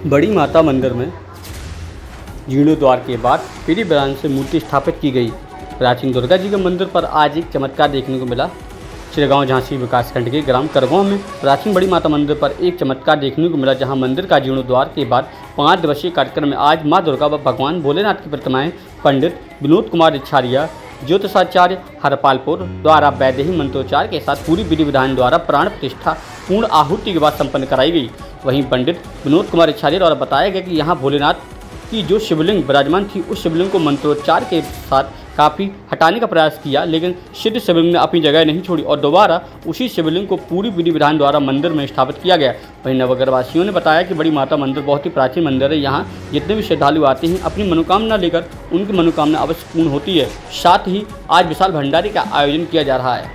बड़ी माता मंदिर में जीर्णोद्वार के बाद पीढ़ी विधान से मूर्ति स्थापित की गई। प्राचीन दुर्गा जी के मंदिर पर आज एक चमत्कार देखने को मिला। चिरगांव झांसी विकासखंड के ग्राम करगांव में प्राचीन बड़ी माता मंदिर पर एक चमत्कार देखने को मिला, जहां मंदिर का जीर्णोद्वार के बाद 5 दिवसीय कार्यक्रम में आज मां दुर्गा व भगवान भोलेनाथ की प्रतिमाएं पंडित विनोद कुमार इच्छारिया ज्योतिषाचार्य हरपालपुर द्वारा वैदेही मंत्रोच्चार के साथ पूरी विधि विधान द्वारा प्राण प्रतिष्ठा पूर्ण आहुति के बाद संपन्न कराई गई। वहीं पंडित विनोद कुमार इच्छारिया द्वारा बताया गया कि यहाँ भोलेनाथ की जो शिवलिंग विराजमान थी, उस शिवलिंग को मंत्रोच्चार के साथ काफ़ी हटाने का प्रयास किया, लेकिन सिद्ध शिवलिंग ने अपनी जगह नहीं छोड़ी और दोबारा उसी शिवलिंग को पूरी विधि विधान द्वारा मंदिर में स्थापित किया गया। वहीं नवग्रहवासियों ने बताया कि बड़ी माता मंदिर बहुत ही प्राचीन मंदिर है। यहाँ जितने भी श्रद्धालु आते हैं अपनी मनोकामना लेकर उनकी मनोकामना अवश्य पूर्ण होती है। साथ ही आज विशाल भंडारे का आयोजन किया जा रहा है।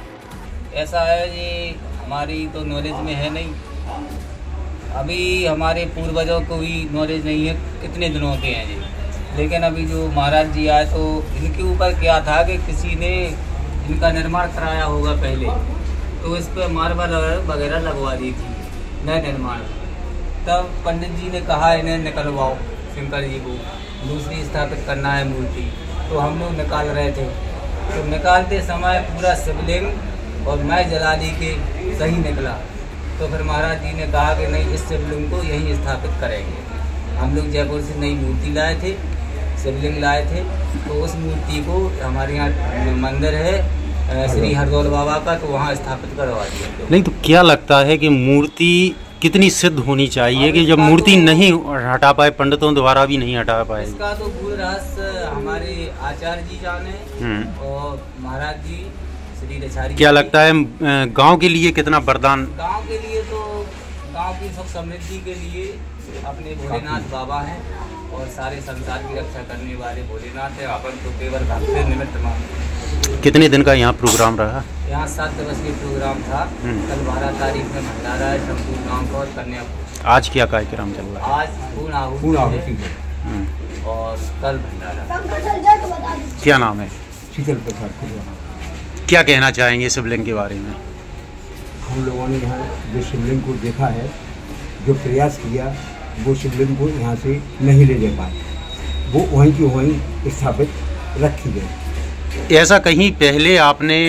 ऐसा है जी, हमारी तो नॉलेज में है नहीं, अभी हमारे पूर्वजों को भी नॉलेज नहीं है कितने दिनों के हैं जी। लेकिन अभी जो महाराज जी आए तो इनके ऊपर क्या था कि किसी ने इनका निर्माण कराया होगा पहले, तो इस पर मार्बल वगैरह लगवा दी थी नए निर्माण। तब पंडित जी ने कहा इन्हें निकलवाओ, शंकर जी को दूसरी स्थापित करना है मूर्ति। तो हम लोग निकाल रहे थे, तो निकालते समय पूरा शिवलिंग और मैं जलाली के सही निकला। तो फिर महाराज जी ने कहा कि नहीं, इस शिवलिंग को यहीं स्थापित करेंगे। हम लोग जयपुर से नई मूर्ति लाए थे, शिवलिंग लाए थे, तो उस मूर्ति को हमारे यहाँ मंदिर है श्री हरदौल बाबा का, तो वहाँ स्थापित करवा दिया। नहीं तो क्या लगता है कि मूर्ति कितनी सिद्ध होनी चाहिए कि जब मूर्ति नहीं हटा पाए, पंडितों द्वारा भी नहीं हटा पाए? इसका तो पूर्ण रहस्य हमारे आचार्य जी जाने और महाराज जी श्री रचारी। क्या लगता है गांव के लिए कितना वरदान? गांव के लिए तो गांव की सुख समृद्धि के लिए अपने भोलेनाथ बाबा हैं और सारे संसार की रक्षा करने वाले भोलेनाथ है। अपन तो केवल भक्त निमित्त मानते। कितने दिन का यहाँ प्रोग्राम रहा? यहाँ 7 दिवसीय प्रोग्राम था। कल 12 तारीख में भंडारा है संपूर्ण गाँव का और कन्या। आज क्या कार्यक्रम चल रहा है? आज पूर्ण आहुति है और कल भंडारा। क्या नाम है? शीतल प्रसाद। क्या कहना चाहेंगे शिवलिंग के बारे में? हम लोगों ने यहाँ जो शिवलिंग को देखा है, जो प्रयास किया, वो शिवलिंग को यहाँ से नहीं ले जा पाए, वो वहीं की वहीं स्थापित रखी गई। ऐसा कहीं पहले आपने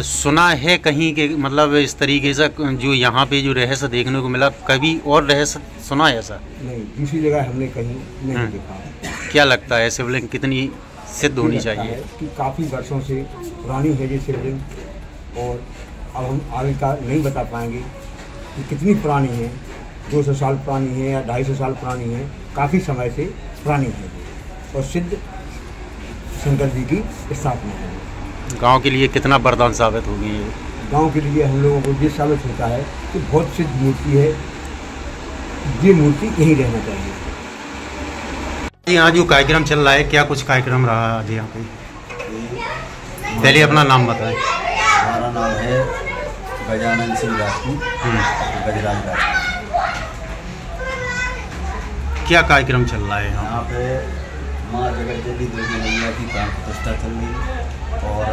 सुना है कहीं के मतलब इस तरीके से जो यहाँ पे जो रहस्य देखने को मिला, कभी और रहस्य सुना है ऐसा? नहीं, दूसरी जगह हमने कहीं नहीं देखा। क्या लगता है शिवलिंग कितनी सिद्ध होनी चाहिए? कि काफ़ी वर्षों से पुरानी है ये शिवलिंग, और अब हम आगे का नहीं बता पाएंगे कि कितनी पुरानी है। 200 साल पुरानी है या 250 साल पुरानी है, काफ़ी समय से पुरानी है और सिद्ध शंकर जी की स्थापना है। गांव के लिए कितना वरदान साबित होगी ये? गांव के लिए हम लोगों को ये साबित होता है कि बहुत सिद्ध मूर्ति है, ये मूर्ति यहीं रहना चाहिए। यहाँ जो कार्यक्रम चल रहा है, क्या कुछ कार्यक्रम रहा आज यहाँ पे? पहले अपना नाम बताएं। हमारा नाम है गजानन सिंह राजपूत, गजराज राजपूत। क्या कार्यक्रम चल रहा है यहाँ पे? माँ जगत देवी दुर्गा मैया की प्राण प्रतिष्ठा चल रही और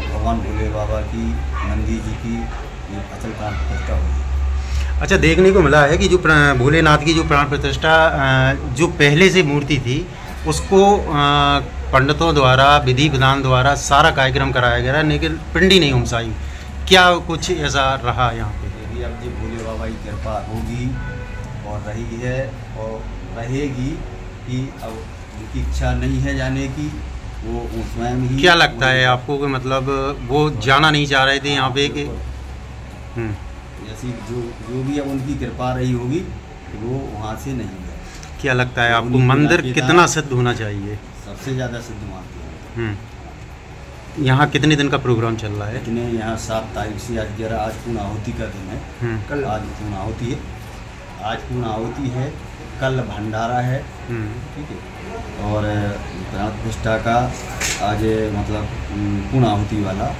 भगवान भोले बाबा की, नंदी जी की अचल प्राण प्रतिष्ठा हुई। अच्छा, देखने को मिला है कि जो भोलेनाथ की जो प्राण प्रतिष्ठा जो पहले से मूर्ति थी, उसको पंडितों द्वारा विधि विधान द्वारा सारा कार्यक्रम कराया गया, लेकिन पिंडी नहीं उमसाई। क्या कुछ ऐसा रहा यहाँ पे? यदि अब जी भोले बाबा की कृपा होगी और रही है और रहेगी कि अब उनकी इच्छा नहीं है जाने की, वो स्वयं ही। क्या लगता है आपको कि मतलब वो जाना नहीं चाह रहे थे यहाँ पे कि जैसी जो भी अब उनकी कृपा रही होगी वो वहाँ से नहीं है? क्या लगता है आपको मंदिर कितना सिद्ध होना चाहिए? सबसे ज़्यादा सिद्ध मानते हैं। यहाँ कितने दिन का प्रोग्राम चल रहा है? यहाँ 7 तारीख से आज पूर्ण आहुति का दिन है। कल आज पूर्ण आहुति है, आज पूर्ण आहुति है, कल भंडारा है, ठीक है। और प्राण प्रतिष्ठा का आज मतलब पूर्ण आहुति वाला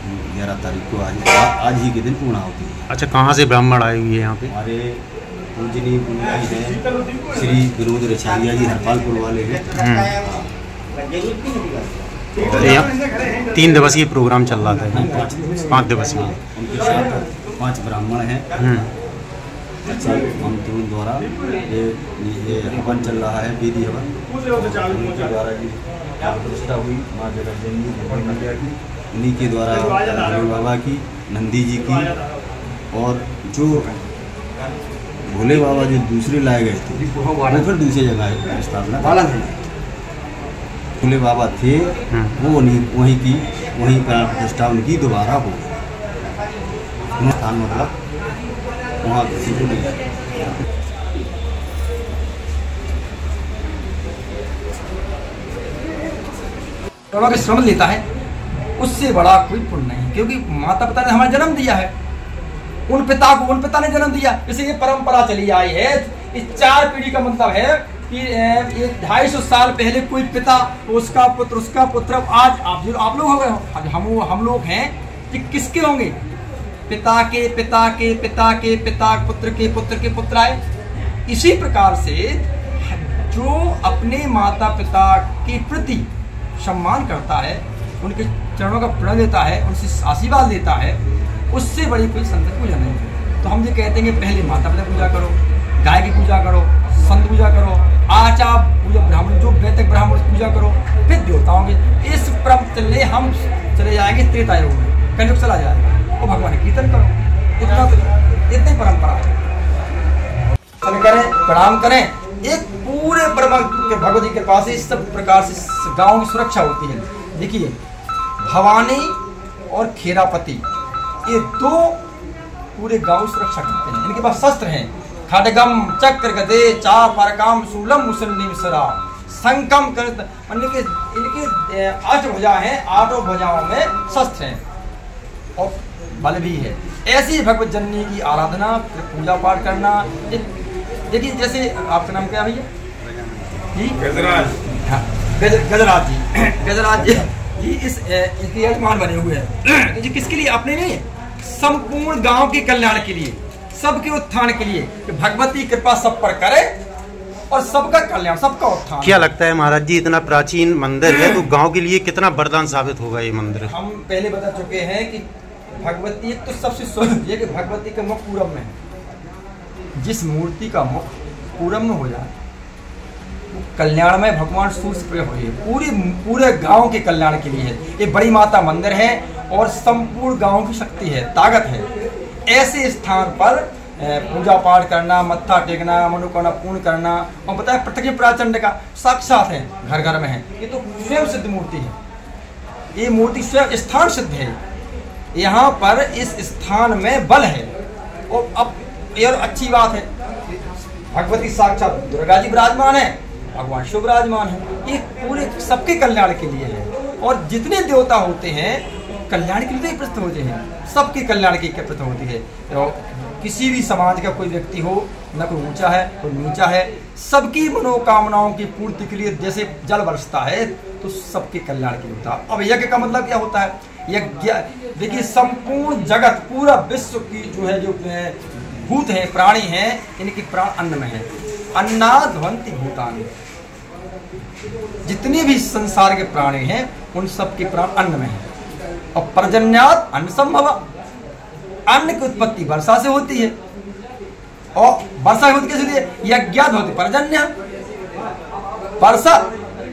11 तारीख को आज ही के दिन पूर्ण आहुति है। अच्छा, कहाँ से ब्राह्मण आए हुए हैं यहाँ पे? हमारे पूजनीय पुरोहित हैं श्री विनोद रचारिया जी, हरपालपुर वाले हैं। 3 दिवसीय प्रोग्राम चल रहा था। 5 दिवसीय। उनके साथ 5 ब्राह्मण हैं। मंत्रों द्वारा ये हवन चल रहा है, विधि हवन उनके द्वारा ये प्रतिष्ठा हुई माँ जगज्जननी मैया की, इन्हीं के द्वारा भोले बाबा की, नंदी जी की, और जो भोले बाबा जो दूसरे लाए गए थे वो फिर दूसरी जगह स्थापना भोले बाबा थे वो वहीं प्राण प्रतिष्ठा उनकी दोबारा हो गई। स्थान मतलब वहाँ किसी को नहीं। के श्रम लेता है उससे बड़ा कोई पुण्य नहीं, क्योंकि माता पिता ने हमारा जन्म दिया है, उन पिता ने जन्म दिया। जैसे ये परंपरा चली आई है, इस 4 पीढ़ी का मतलब है कि 250 साल पहले कोई पिता, उसका पुत्र आज आप लोग हो गए हो, आज हम लोग हैं कि किसके होंगे? पिता के पिता के पिता के पिता पुत्र के पुत्र के पुत्र आए। इसी प्रकार से जो अपने माता पिता के प्रति सम्मान करता है, उनके चरणों का प्रण लेता है, उनसे आशीर्वाद लेता है, उससे बड़ी कोई संत पूजा नहीं है। तो हम ये कहते हैं कि पहले माता पिता पूजा करो, गाय की पूजा करो, संत पूजा करो, आचार पूजा, ब्राह्मण जो वैदिक ब्राह्मण पूजा करो, फिर देवताओं की। इस क्रम चले हम चले जाएंगे त्रेता युग में, कलयुग चला जाएगा, और भगवान कीर्तन करो। इतनी परंपरा है। करें, प्रणाम करें। एक पूरे भगवती के कृपा से इस सब प्रकार से गांव की सुरक्षा होती है। देखिए, भवानी और खेरापति ये 2 पूरे गांव सुरक्षा करते हैं। इनके पास शस्त्र हैं, खड्गम चक्र गदे चापरकम शूलम मुसन्निसरा संकम कर, इनके 8 भुजा हैं, 8 भुजाओं में शस्त्र हैं और बल भी है। ऐसी भगवत जननी की आराधना, पूजा पाठ करना। देखिए, जैसे आपका नाम क्या है भैया? गजराज जी इसके यजमान बने हुए हैं। जी किसके लिए? अपने नहीं, संपूर्ण गांव के कल्याण के लिए, सबके उत्थान के लिए, कि भगवती कृपा सब पर करे और सबका कल्याण, सबका उत्थान। क्या लगता है महाराज जी, इतना प्राचीन मंदिर है तो गांव के लिए कितना वरदान साबित होगा ये मंदिर? हम पहले बता चुके हैं कि भगवती तो सबसे स्वरूप ये कि भगवती का मुख पूरब में है। जिस मूर्ति का मुख पूरब में हो जाए, कल्याण में भगवान सूर्य प्रिय हो, पूरे गांव के कल्याण के लिए है। ये बड़ी माता मंदिर है और संपूर्ण गांव की शक्ति है, ताकत है। ऐसे स्थान पर पूजा पाठ करना, मत्था टेकना, मनोकामना पूर्ण करना, और बताया प्रत्यक्ष प्राचंड का साक्षात है, घर घर में है। ये तो स्वयं सिद्ध मूर्ति है, ये मूर्ति स्वयं स्थान सिद्ध है। यहाँ पर इस स्थान में बल है। और अब ये अच्छी बात है, भगवती साक्षात दुर्गा जी विराजमान है, भगवान शिव विराजमान है। ये पूरे सबके कल्याण के लिए है। और जितने देवता होते हैं कल्याण के लिए प्रस्तुत होते हैं, सबके कल्याण के प्रस्तुत होती है। तो किसी भी समाज का कोई व्यक्ति हो, न कोई ऊंचा है कोई नीचा है, सबकी मनोकामनाओं की पूर्ति के लिए जैसे जल बरसता है, तो सबके कल्याण के लिए होता है। अब यज्ञ का मतलब क्या होता है? यज्ञ देखिए, संपूर्ण जगत, पूरा विश्व की जो है, जो भूत है, प्राणी हैं, इनकी प्राण अन्न में है। अन्नाध्वंति भूतानि, जितने भी संसार के प्राणी हैं उन सब के प्राण अन्न में है। और पर्जन्यात अन्न संभव, अन्न की उत्पत्ति वर्षा से होती है। और वर्षा होती कैसे होती है? यज्ञात होती पर्जन्य, वर्षा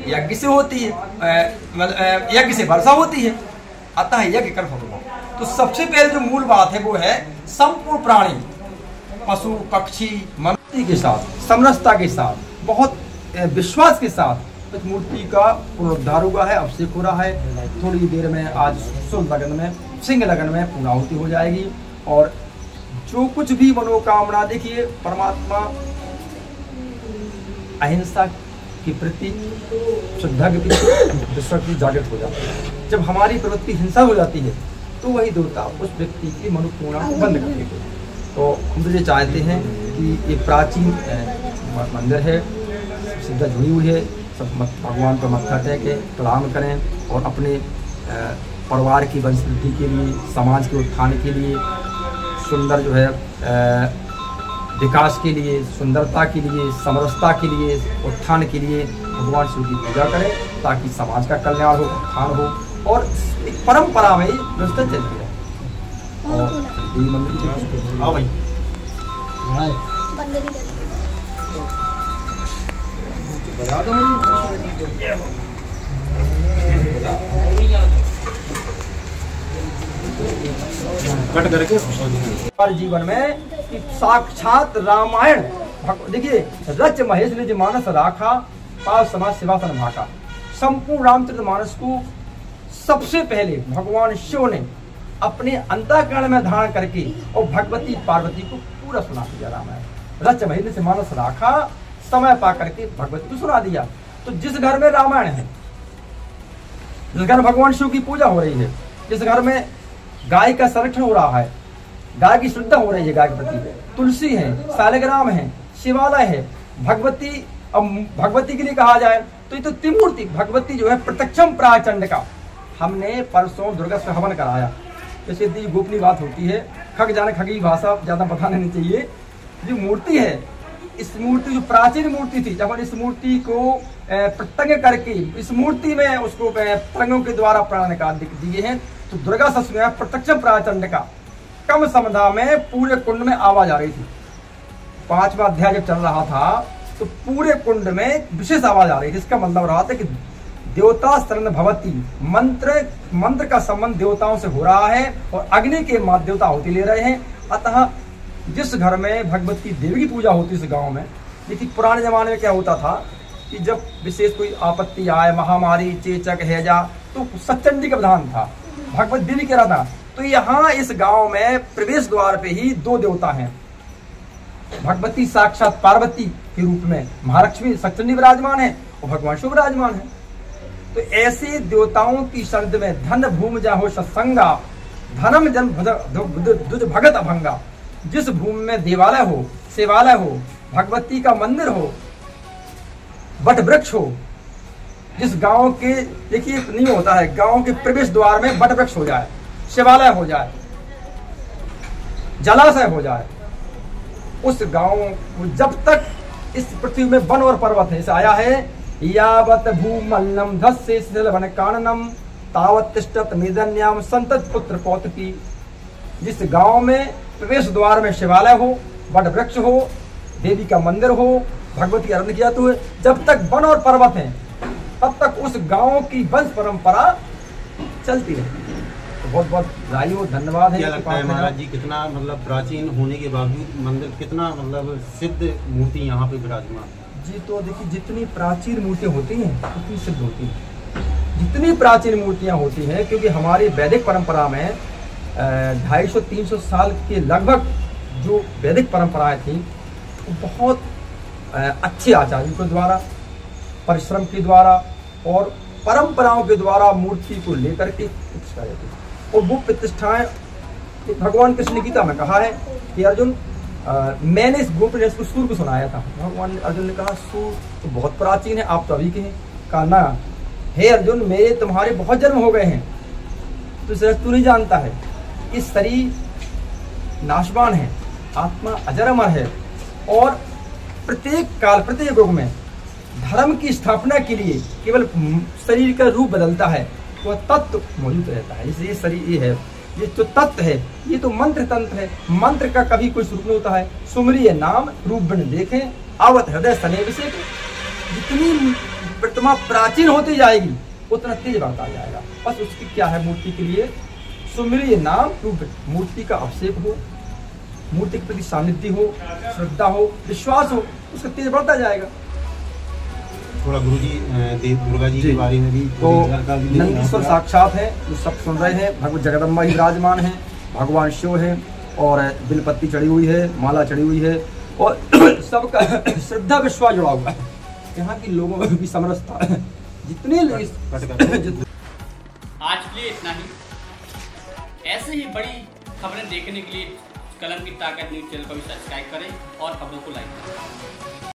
यज्ञ से होती है, यज्ञ से वर्षा होती है, अतः यज्ञ कर भगवान। तो सबसे पहले जो मूल बात है वो है संपूर्ण प्राणी, पशु पक्षी, मनुष्य के साथ समरसता के साथ, बहुत विश्वास के साथ इस मूर्ति का पुनरुद्धार हुआ है, अभिषेक हो रहा है। थोड़ी देर में आज शुभ लगन में, सिंह लगन में पूर्णाहुति हो जाएगी। और जो कुछ भी मनोकामना, देखिए परमात्मा अहिंसा के प्रति, श्रद्धा के प्रति विश्वास जागृत हो जाता है। जब हमारी प्रवृत्ति हिंसा हो जाती है तो वही देवता उस व्यक्ति की मनोकामना को बंद कर देते हैं। तो हम तो ये चाहते हैं कि ये प्राचीन मंदिर है, सिद्धा जुड़ी हुई है, सब भगवान पर मत्था टेके प्रणाम करें और अपने परिवार की वंशवृद्धि के लिए, समाज के उत्थान के लिए, सुंदर जो है विकास के लिए, सुंदरता के लिए, समरसता के लिए, उत्थान के लिए भगवान शिव की पूजा करें, ताकि समाज का कल्याण हो, उत्थान हो और एक परंपरा में व्यवस्था चलती रहे। और देवी मंदिर आओ भाई। कट करके हमारे जीवन में कि साक्षात रामायण देखिए, रच महेश निज मानस राखा, पास समाज सिंहासन भाका। संपूर्ण रामचरितमानस को सबसे पहले भगवान शिव ने अपने अंतःकरण में धारण करके और भगवती पार्वती को पूरा सुना दिया रामायण। रच महेश निज मानस राखा, समय पा करके भगवती को सुना दिया। तो जिस घर में रामायण है, जिस घर में भगवान शिव की पूजा हो रही है, जिस घर में गाय का संरक्षण हो रहा है, गाय की शुद्ध हो रही है, गाय के प्रति तुलसी है, सालग्राम है, शिवालय है, भगवती, अब भगवती के लिए कहा जाए तो ये तो त्रिमूर्ति भगवती जो है प्रत्यक्षम प्राचंड का हमने परसों दुर्गा से हवन कराया। जैसे इतनी गोपनीय बात होती है, खग जाने खगी भाषा ज्यादा बताना नहीं चाहिए। जो मूर्ति है, इस मूर्ति जो प्राचीन मूर्ति थी, जब इस मूर्ति को प्रत्यंग करके इस मूर्ति में उसको प्रत्यंगों के द्वारा प्राण निकाल दिए हैं। तो दुर्गा सस में प्रत्यक्षम प्राचंड का कम समधा में पूरे कुंड में आवाज आ रही थी। 5वां अध्याय जब चल रहा था तो पूरे कुंड में विशेष आवाज आ रही थी। इसका मतलब रहा था कि देवता शरण भवती, मंत्र का संबंध देवताओं से हो रहा है और अग्नि के माध्यम देवता होती ले रहे हैं। अतः जिस घर में भगवती देवी की पूजा होती इस गांव में, देखिए पुराने जमाने में क्या होता था कि जब विशेष कोई आपत्ति आए, महामारी, चेचक, हैजा, तो सच्चंडी का विधान था, भगवत देवी कह रहा था। तो यहाँ इस गांव में प्रवेश द्वार पे ही 2 देवता हैं। भगवती साक्षात पार्वती के रूप में महालक्ष्मी सच्चंडी विराजमान है और भगवान शिव विराजमान है। तो ऐसे देवताओं की शब्द में धन भूमि जाहो सत्संगा, धनम जन दुज भगत अभंगा। जिस भूमि में देवालय हो, शिवालय हो, भगवती का मंदिर हो, वट वृक्ष हो, जिस गांव के, देखिए नहीं होता है, गांव के प्रवेश द्वार में वट वृक्ष हो जाए, शिवालय हो जाए, जलाशय हो जाए, उस गांव जब तक इस पृथ्वी में वन और पर्वत है, इसे आया है यावत भूमल्लम धस्य वन काननम तावत तिष्ठत मेदन्याम संतत पुत्र पौत्रकी। जिस गांव में प्रवेश द्वार में शिवालय हो, वट वृक्ष हो, देवी का मंदिर हो, भगवती की आराधना किया तो है, जब तक वन और पर्वत है तब तक उस गांव की वंश परंपरा चलती है। तो बहुत बहुत बधाई, धन्यवाद है। क्या लगता है महाराज जी, कितना मतलब प्राचीन होने के बावजूद मंदिर कितना मतलब सिद्ध मूर्ति यहाँ पे विराजमान है जी? तो देखिए, जितनी प्राचीन मूर्तियाँ होती हैं उतनी सिद्ध होती हैं। जितनी प्राचीन मूर्तियाँ होती हैं, क्योंकि हमारी वैदिक परंपरा में 250-300 साल के लगभग जो वैदिक परंपराएं थी, वो बहुत अच्छे आचार्यों के द्वारा, परिश्रम के द्वारा और परंपराओं के द्वारा मूर्ति को लेकर के प्रतिष्ठा जाती है। और वो प्रतिष्ठाएं भगवान कृष्ण ने गीता में कहा है कि अर्जुन, मैंने इस गोपनीय को सूर्य को सुनाया था। भगवान अर्जुन ने कहा सूर्य तो बहुत प्राचीन है, आप तो अभी के हैं। कहा ना, हे अर्जुन, मेरे तुम्हारे बहुत जन्म हो गए हैं, तो तू नहीं जानता है, इस शरीर नाशवान है, आत्मा अजर अमर है और प्रत्येक काल, प्रत्येक युग में धर्म की स्थापना के लिए केवल शरीर का रूप बदलता है, वह तत्व मौजूद रहता है। जैसे ये शरीर ये है, ये जो तत्व है, ये तो मंत्र तंत्र है, मंत्र का कभी कोई स्वरूप नहीं होता है। सुमरिय नाम रूप बन देखें, आवत हृदय सने विषय। जितनी प्रतिमा प्राचीन होती जाएगी उतना तेज बढ़ता जाएगा। बस उसकी क्या है, मूर्ति के लिए सुमरिय नाम रूप, मूर्ति का अभिषेक हो, मूर्ति के प्रति सानिध्य हो, श्रद्धा हो, विश्वास हो, उसका तेज बढ़ता जाएगा। थोड़ा गुरुजी दुर्गा जी के बारे में भी तो नंदीश्वर साक्षात है, जो सब सुन रहे हैं। भगवत जगदम्बा ही विराजमान है, भगवान शिव है और बिलपत्ती चढ़ी हुई है, माला चढ़ी हुई है और सबका श्रद्धा विश्वास जुड़ा हुआ है। यहाँ के लोगों में भी समरसता है। जितने आज के लिए इतना ही। ऐसे ही बड़ी खबरें देखने के लिए कलम की ताकत न्यूज़ चैनल को भी सब्सक्राइब करें और खबरों को लाइक करें।